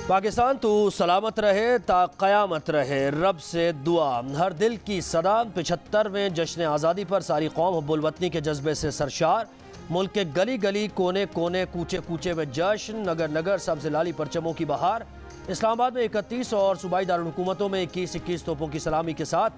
पाकिस्तान तो सलामत रहे ता क़यामत रहे, रब से दुआ। हर दिल की सदा 75वें जश्न आज़ादी पर सारी कौम हुब्बुल वतनी के जज्बे से सरशार। मुल्क के गली गली कोने कोने कूचे कूचे में जश्न, नगर नगर सब्ज़ लाली परचमों की बहार। इस्लामाबाद में 31 और सूबाई दारुलहुकूमतों में 21-21 तोपों की सलामी के साथ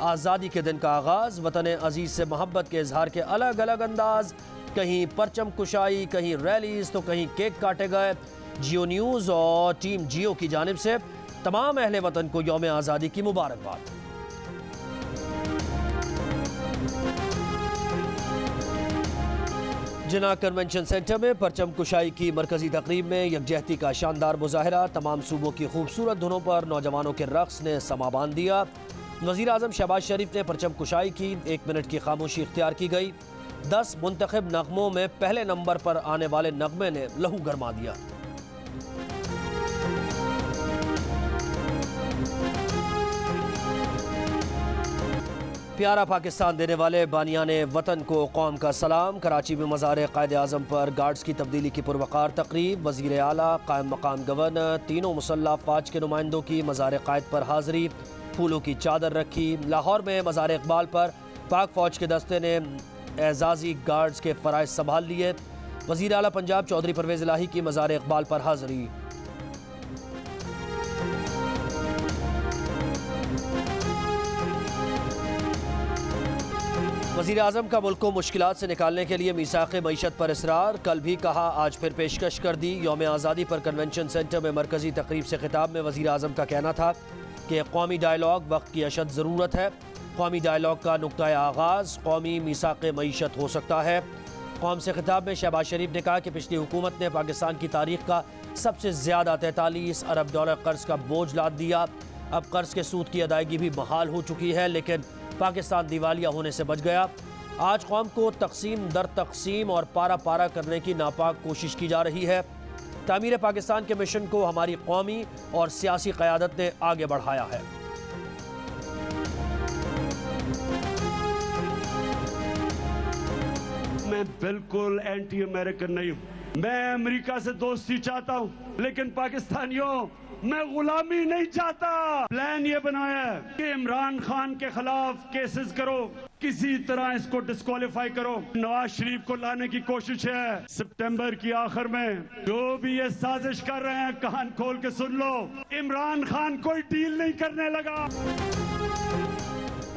आज़ादी के दिन का आगाज़। वतन अजीज़ से मोहब्बत के इजहार के अलग अलग अंदाज, कहीं परचम कुशाई, कहीं रैलीज तो कहीं केक काटे गए। जियो न्यूज़ और टीम जियो की जानिब से तमाम अहले वतन को यौम आज़ादी की मुबारकबाद। जिना कन्वेंशन सेंटर में परचम कुशाई की मरकजी तकरीब में यकजहती का शानदार मुजाहरा। तमाम सूबों की खूबसूरत धुनों पर नौजवानों के रक्स ने समा बांध दिया। वज़ीर आज़म शहबाज शरीफ ने परचम कुशाई की। 1 मिनट की खामोशी इख्तियार की गई। 10 मुंतखब नगमों में पहले नंबर पर आने वाले नगमे ने लहू गरमा दिया। प्यारा पाकिस्तान देने वाले बानियाने वतन को कौम का सलाम। कराची में मज़ार कायद आज़म पर गार्ड्स की तब्दीली की पुरवकार तकरीब। वज़ीर आला, कायम मकाम गवर्नर, तीनों मुसल्लह अफ़वाज के नुमाइंदों की मज़ार कायद पर हाज़री। फूलों की चादर रखी। लाहौर में मज़ार इकबाल पर पाक फ़ौज के दस्ते ने एजाज़ी गार्ड्स के फ़राइज़ संभाल लिए। वज़ीर आला पंजाब चौधरी परवेज़ इलाही की मज़ार इकबाल पर हाज़री। वज़ीर आज़म का मुल्क को मुश्किलात से निकालने के लिए मीसाक़ मईशत पर इसरार। कल भी कहा, आज फिर पेशकश कर दी। यौम आज़ादी पर कन्वेंशन सेंटर में मरकज़ी तकरीब से खिताब में वज़ीर आज़म का कहना था कि कौमी डायलॉग वक्त की अशद ज़रूरत है। कौमी डायलॉग का नुक्ता आगाज़ कौमी मीसाक़ मईशत हो सकता है। कौम से खिताब में शहबाज शरीफ ने कहा कि पिछली हुकूमत ने पाकिस्तान की तारीख़ का सबसे ज़्यादा 43 अरब डॉलर कर्ज़ का बोझ लाद दिया। अब कर्ज़ के सूद की अदायगी भी बहाल हो चुकी है, लेकिन पाकिस्तान दिवालिया होने से बच गया। आज कौम को तकसीम दर तकसीम और पारा पारा करने की नापाक कोशिश की जा रही है। तामीर पाकिस्तान के मिशन को हमारी कौमी और सियासी क़यादत ने आगे बढ़ाया है। मैं बिल्कुल एंटी अमेरिकन नहीं हूँ। मैं अमेरिका से दोस्ती चाहता हूँ, लेकिन पाकिस्तानियों मैं गुलामी नहीं चाहता। प्लान ये बनाया है कि इमरान खान के खिलाफ केसेस करो, किसी तरह इसको डिस्क्वालीफाई करो। नवाज शरीफ को लाने की कोशिश है। सितंबर की आखिर में जो भी ये साजिश कर रहे हैं, कान खोल के सुन लो, इमरान खान कोई डील नहीं करने लगा।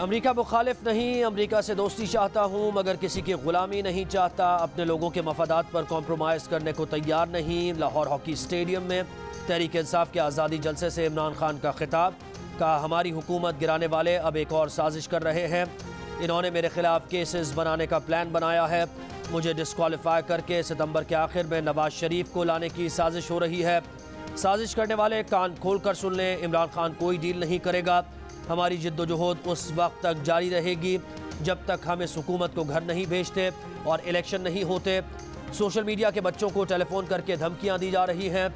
अमेरिका मुखालिफ नहीं, अमेरिका से दोस्ती चाहता हूँ मगर किसी की गुलामी नहीं चाहता। अपने लोगों के मफादात पर कॉम्प्रोमाइज़ करने को तैयार नहीं। लाहौर हॉकी स्टेडियम में तहरीक इंसाफ के आज़ादी जलसे से इमरान खान का खिताब। कहा, हमारी हुकूमत गिराने वाले अब एक और साजिश कर रहे हैं। इन्होंने मेरे खिलाफ केसेस बनाने का प्लान बनाया है। मुझे डिस्क्वालीफाई करके सितंबर के आखिर में नवाज शरीफ को लाने की साजिश हो रही है। साजिश करने वाले कान खोल कर सुन लें, इमरान खान कोई डील नहीं करेगा। हमारी जिद्दोजहद उस वक्त तक जारी रहेगी जब तक हम इस हुकूमत को घर नहीं भेजते और इलेक्शन नहीं होते। सोशल मीडिया के बच्चों को टेलीफोन करके धमकियां दी जा रही हैं।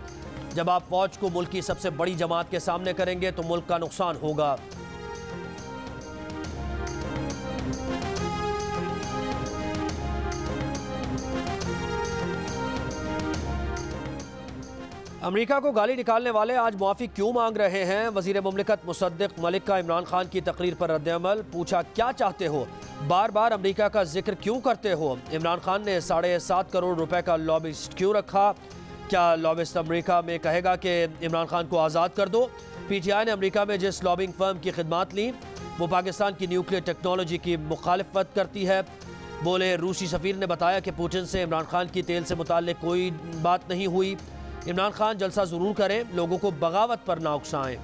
जब आप फौज को मुल्क की सबसे बड़ी जमात के सामने करेंगे तो मुल्क का नुकसान होगा। अमेरिका को गाली निकालने वाले आज मुआफ़ी क्यों मांग रहे हैं? वज़ीर मुमलिकत मुसद्दिक मलिक का इमरान खान की तकरीर पर रद्द-ए-अमल। पूछा, क्या चाहते हो? बार बार अमेरिका का जिक्र क्यों करते हो? इमरान खान ने 7.5 करोड़ रुपए का लॉबिस्ट क्यों रखा? क्या लॉबिस्ट अमेरिका में कहेगा कि इमरान खान को आज़ाद कर दो? PTI ने अमेरिका में जिस लॉबिंग फर्म की खिदमात ली वो पाकिस्तान की न्यूक्लियर टेक्नोलॉजी की मुखालिफत करती है। बोले, रूसी सफ़ीर ने बताया कि पुतिन से इमरान खान की तेल से मुताल्लिक कोई बात नहीं हुई। इमरान खान जलसा ज़रूर करें, लोगों को बगावत पर ना उकसाएं।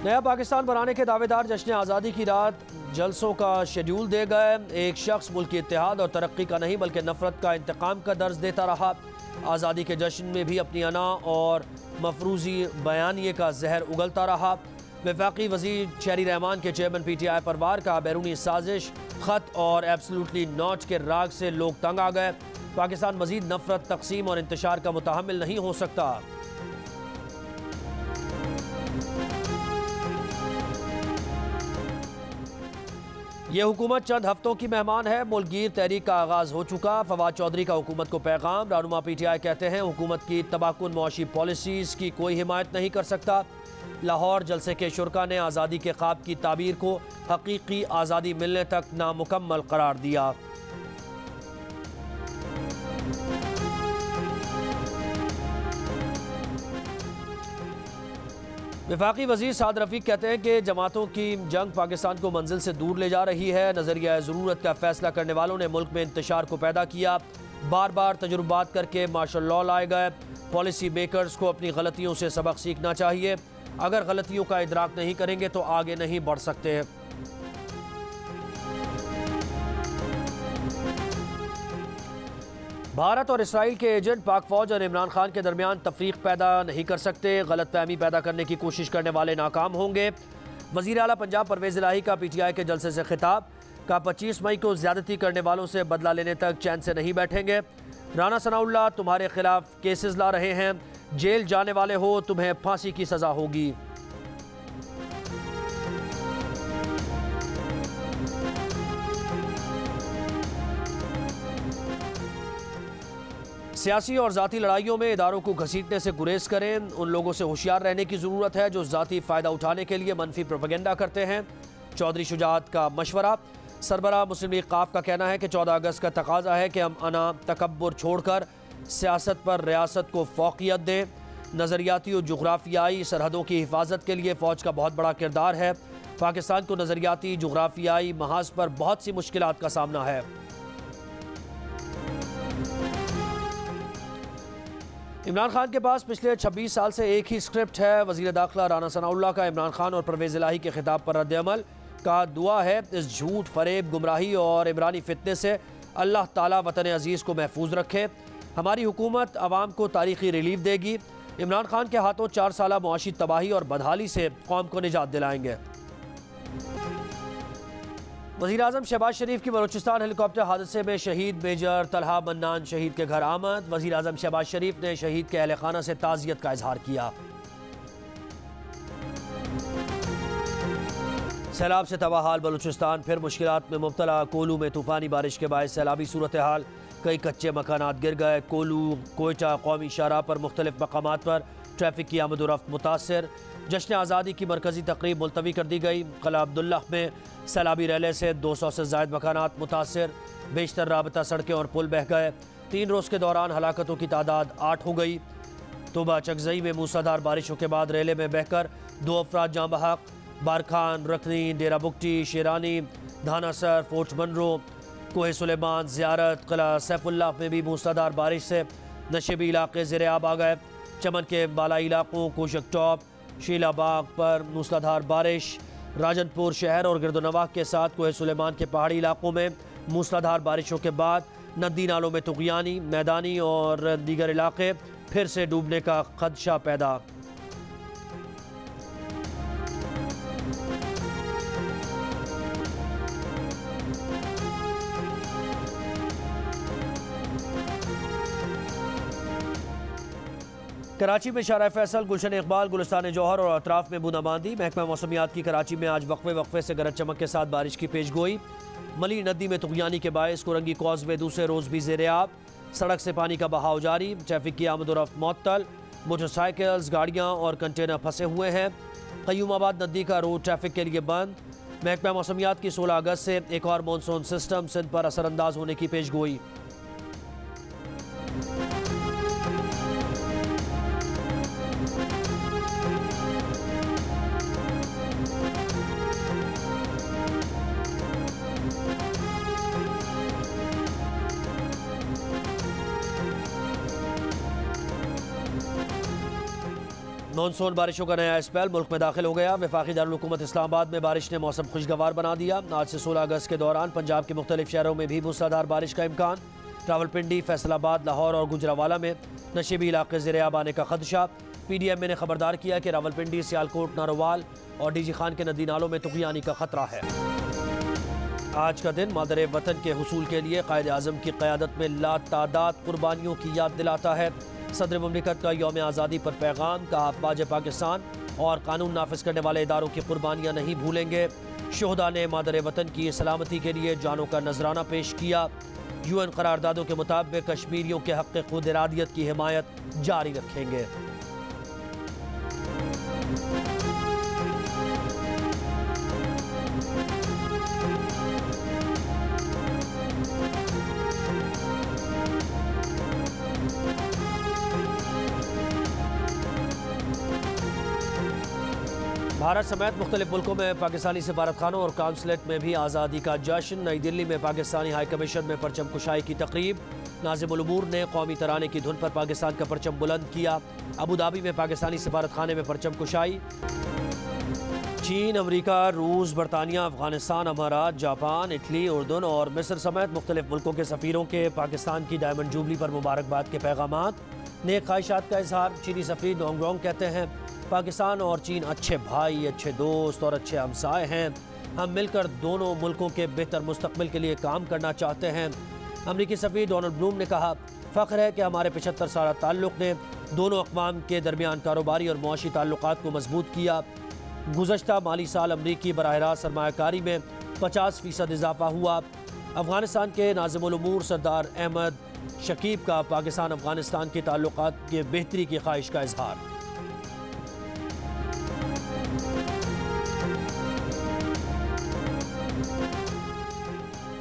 नया पाकिस्तान बनाने के दावेदार जश्न आज़ादी की रात जलसों का शेड्यूल दे गए। एक शख्स मुल्क की इत्तेहाद और तरक्की का नहीं बल्कि नफरत का इंतकाम का दर्ज देता रहा। आज़ादी के जश्न में भी अपनी अना और मफरूज़ी बयानिए का जहर उगलता रहा। वफाकी वज़ीर शहरी रहमान के चेयरमैन PTI परवार का बैरूनी साजिश, ख़त और एब्सोल्युटली नॉट के राग से लोग तंग आ गए। पाकिस्तान मज़ीद नफरत, तकसीम और इंतशार का मुतहम्मिल नहीं हो सकता। ये हुकूमत चंद हफ्तों की मेहमान है। मुल्कगीर तहरीक का आगाज हो चुका। फवाद चौधरी का हुकूमत को पैगाम। रहनुमा PTI कहते हैं हुकूमत की तबाहकुन मुआशी पॉलिसीज की कोई हिमायत नहीं कर सकता। लाहौर जलसे के शुरका ने आज़ादी के ख्वाब की ताबीर को हकीकी आज़ादी मिलने तक नामुकम्मल करार दिया। वफाकी वज़ीर साद रफ़ीक कहते हैं कि जमातों की जंग पाकिस्तान को मंजिल से दूर ले जा रही है। नज़रिया ज़रूरत का फैसला करने वालों ने मुल्क में इंतशार को पैदा किया। बार बार तजुर्बात करके मार्शल लॉ लाए गए। पॉलिसी मेकर्स को अपनी गलतियों से सबक सीखना चाहिए। अगर गलतियों का इदराक नहीं करेंगे तो आगे नहीं बढ़ सकते। भारत और इसराइल के एजेंट पाक फौज और इमरान खान के दरमियान तफरीक पैदा नहीं कर सकते। गलतफहमी पैदा करने की कोशिश करने वाले नाकाम होंगे। वज़ीर आला पंजाब परवेज़ इलाही का PTI के जलसे से खिताब। का 25 मई को ज्यादती करने वालों से बदला लेने तक चैन से नहीं बैठेंगे। राना सनाउल्लाह तुम्हारे खिलाफ केसेस ला रहे हैं। जेल जाने वाले हो तुम्हें फांसी की सजा होगी। सियासी और ज़ाती लड़ाइयों में इदारों को घसीटने से गुरेज करें। उन लोगों से होशियार रहने की ज़रूरत है जो ज़ाती फ़ायदा उठाने के लिए मनफी प्रोपेगेंडा करते हैं। चौधरी शुजात का मशवरा। सरबराह मुस्लिम लीग काफ का कहना है कि 14 अगस्त का तकाजा है कि हम अना तकब्बुर छोड़कर सियासत पर रियासत को फ़ौक़ियत दें। नज़रियाती और जुग़राफ़ियाई सरहदों की हिफाजत के लिए फ़ौज का बहुत बड़ा किरदार है। पाकिस्तान को नज़रियाती जुग़राफ़ियाई महाज पर बहुत सी मुश्किलात का सामना है। इमरान खान के पास पिछले 26 साल से एक ही स्क्रिप्ट है। वज़ीर दाखिला राना सनाउल्लाह का इमरान खान और परवेज़ इलाही के खिताब पर रद्द-ए-अमल का दुआ है इस झूठ, फरेब, गुमराही और इमरानी फितने से अल्लाह ताला वतन अजीज़ को महफूज रखे। हमारी हुकूमत अवाम को तारीख़ी रिलीफ देगी। इमरान खान के हाथों 4 साला मुआशी तबाही और बदहाली से कौम को निजात दिलाएंगे। वज़ीर आज़म शहबाज शरीफ की बलूचिस्तान हेलीकॉप्टर हादसे में शहीद मेजर तलहा मन्नान शहीद के घर आमद। वज़ीर आज़म शहबाज शरीफ ने शहीद के अहले खाना से ताज़ियत का इजहार किया। सैलाब से तबाहाल बलूचिस्तान फिर मुश्किलात में मुब्तला। कोलू में तूफ़ानी बारिश के बायस सैलाबी सूरत हाल। कई कच्चे मकानात गिर गए। कोलू कोयटा कौमी शाहराह पर मुख्तलिफ मकामात पर ट्रैफिक की आमद-ओ-रफ्त मुतासर। जश्न आज़ादी की मरकज़ी तकरीब मुलतवी कर दी गई। क़िला अब्दुल्लाह में सैलाबी रैले से 200 से ज़ायद मकानात मुतासर। बेशतर राबता सड़कें और पुल बह गए। 3 रोज़ के दौरान हलाकतों की तादाद 8 हो गई। तोबा चकजई में मूसलाधार बारिशों के बाद रेले में बहकर 2 अफराद जाँ बहक। बारखान, रखनी, डेरा बुगटी, शेरानी, धानासर, फोर्ट मनरो, कोहे सुलेमान, ज़ियारत, क़िला सैफुल्लाह में भी मूसलाधार बारिश से नशेबी इलाके ज़ेर-ए-आब आ गए। चमन के बालाई इलाकों कोशक टॉप, शीलाबाग पर मूसलाधार बारिश। राजनपुर शहर और गिरदोनवाह के साथ कोहे सुलेमान के पहाड़ी इलाकों में मूसलाधार बारिशों के बाद नदी नालों में तुग़यानी, मैदानी और दीगर इलाके फिर से डूबने का खदशा पैदा। कराची में शारा फैसल, गुलशन इकबाल, गुलिस्तान जौहर और अतराफ में बूंदाबांदी। महकमा मौसमियात की कराची में आज वक्फे से गरज चमक के साथ बारिश की पेशगोई। मली नदी में तुग़यानी के बायस कोरंगी कॉजवे दूसरे रोज़ भी ज़ेर-ए-आब। सड़क से पानी का बहाव जारी। ट्रैफिक की आमद-ओ-रफ्त मुअत्तल। मोटरसाइकिल्स, गाड़ियाँ और कंटेनर फंसे हुए हैं। क़य्यूमाबाद नदी का रोड ट्रैफिक के लिए बंद। महकमा मौसमियात की 16 अगस्त से एक और मानसून सिस्टम सिंध पर असरअंदाज होने की पेशगोई। मानसून बारिशों का नया स्पेल मुल्क में दाखिल हो गया। वफाकी दारुल-हुकूमत इस्लामाबाद में बारिश ने मौसम खुशगवार बना दिया। आज से 16 अगस्त के दौरान पंजाब के मुख्तलिफ शहरों में भी मूसलाधार बारिश का इम्कान। रावलपिंडी, फैसलाबाद, लाहौर और गुजरावाला में नशेबी इलाके ज़ेर-ए-आब आने का खदशा। PDMA ने खबरदार किया कि रावलपिंडी, सियालकोट, नारोवाल और DG खान के नदी नालों में तुग़यानी का खतरा है। आज का दिन मादर वतन के हुसूल के लिए कायद आज़म की क़यादत में लातादाद कुर्बानियों की याद दिलाता है। सदर मुमलिकत का यौम आज़ादी पर पैगाम। कहा अफ़वाज पाकिस्तान और कानून नाफिज करने वाले इदारों की कुर्बानियाँ नहीं भूलेंगे। शोहदा ने मादर वतन की सलामती के लिए जानों का नजराना पेश किया। UN करारदादों के मुताबिक कश्मीरियों के हक़ खुद इरादियत की हिमायत जारी रखेंगे। भारत समेत मुख्तलिफ मुल्कों में पाकिस्तानी सफारतखानों और काउंसलेट में भी आज़ादी का जश्न। नई दिल्ली में पाकिस्तानी हाई कमीशन में परचम कुशाई की तकरीब। नाज़िमुल उमूर ने कौमी तराने की धुन पर पाकिस्तान का परचम बुलंद किया। अबू धाबी में पाकिस्तानी सफारतखाने में परचम कुशाई। चीन, अमरीका, रूस, बरतानिया, अफगानिस्तान, अमारात, जापान, इटली, उर्दून और मिस्र समेत मुख्तलिफ मुल्कों के सफ़ीरों के पाकिस्तान की डायमंड जुबली पर मुबारकबाद के पैगामात। नेक ख्वाहिशात का इजहार। चीनी सफ़ीर डोंगरोंग कहते हैं, पाकिस्तान और चीन अच्छे भाई, अच्छे दोस्त और अच्छे हमसाए हैं। हम मिलकर दोनों मुल्कों के बेहतर मुस्तकबिल के लिए काम करना चाहते हैं। अमरीकी सफ़ीर डोनाल्ड ब्लूम ने कहा, फ़ख्र है कि हमारे 75 साल ताल्लुक़ ने दोनों अक़वाम के दरमियान कारोबारी और मुआशी ताल्लुक़ात को मजबूत किया। गुज़श्ता माली साल अमरीकी बराह रास्त सरमायाकारी में 50% इजाफा हुआ। अफ़गानिस्तान के नाज़िमुल उमूर सरदार अहमद शकीब का पाकिस्तान अफ़गानिस्तान के ताल्लुक़ात के बेहतरी की ख्वाहिश का इजहार।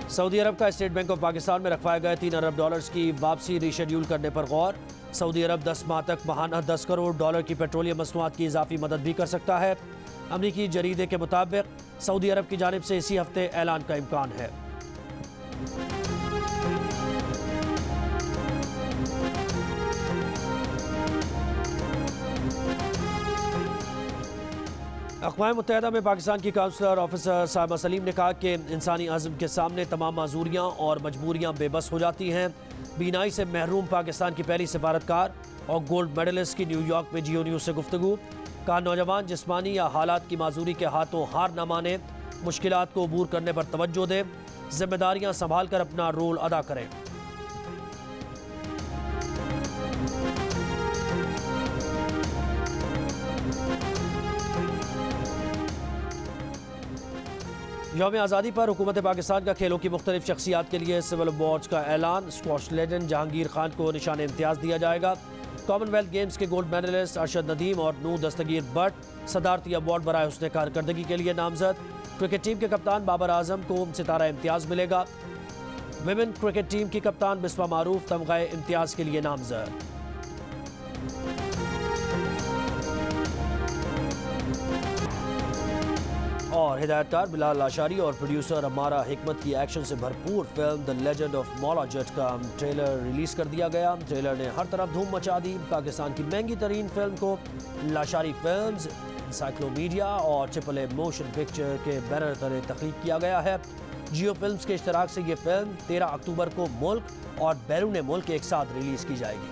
सऊदी अरब का स्टेट बैंक ऑफ पाकिस्तान में रखवाए गए $3 अरब की वापसी रीशेड्यूल करने पर गौर। सऊदी अरब 10 माह तक माहाना $10 करोड़ की पेट्रोलियम मसनूआत की इजाफी मदद भी कर सकता है। अमरीकी जरीदे के मुताबिक सऊदी अरब की जानिब से इसी हफ्ते ऐलान का इम्कान है। अक़वाम मुत्तहिदा में पाकिस्तान की काउंसलर ऑफिसर साहिबा सलीम ने कहा कि इंसानी अज़्म के सामने तमाम माजूरियाँ और मजबूरियाँ बेबस हो जाती हैं। बीनाई से महरूम पाकिस्तान की पहली सफारतकार और गोल्ड मेडलिस्ट की न्यूयॉर्क में जियो न्यूज़ से गुफ्तगू। कहा, नौजवान जिस्मानी या हालात की माजूरी के हाथों हार न माने, मुश्किलात को अबूर करने पर तवज्जो दें, जिम्मेदारियाँ संभाल कर अपना रोल अदा करें। यौम आज़ादी पर हुकूमत पाकिस्तान का खेलों की मुख्तलिफ शख्सियात के लिए सिविल अवार्ड्स का ऐलान। स्क्वॉश लेजेंड जहांगीर खान को निशान इम्तियाज़ दिया जाएगा। कॉमनवेल्थ गेम्स के गोल्ड मेडलिस्ट अरशद नदीम और नूर दस्तगीर भट्ट सदारती अवार्ड बराए हुस्न कारकर्दगी के लिए नामजद। क्रिकेट टीम के कप्तान बाबर आजम को सितारा इम्तियाज़ मिलेगा। विमेन क्रिकेट टीम की कप्तान बिस्मा मारूफ तमगा इम्तियाज़ के लिए नामजद। और हिदायतकार बिलाल लाशारी और प्रोड्यूसर अमारा हिकमत की एक्शन से भरपूर film the legend of Maula Jatt का ट्रेलर रिलीज कर दिया गया। ट्रेलर ने हर तरफ धूम मचा दी। पाकिस्तान की महंगी तरीन फिल्म को लाशारी फिल्म्स, एनसाइक्लोमीडिया और AAA मोशन पिक्चर के बैनर तले तख्लीक किया गया है। जियो फिल्म्स के इश्तराक से ये फिल्म 13 अक्टूबर को मुल्क और बैरून मुल्क एक साथ रिलीज की जाएगी।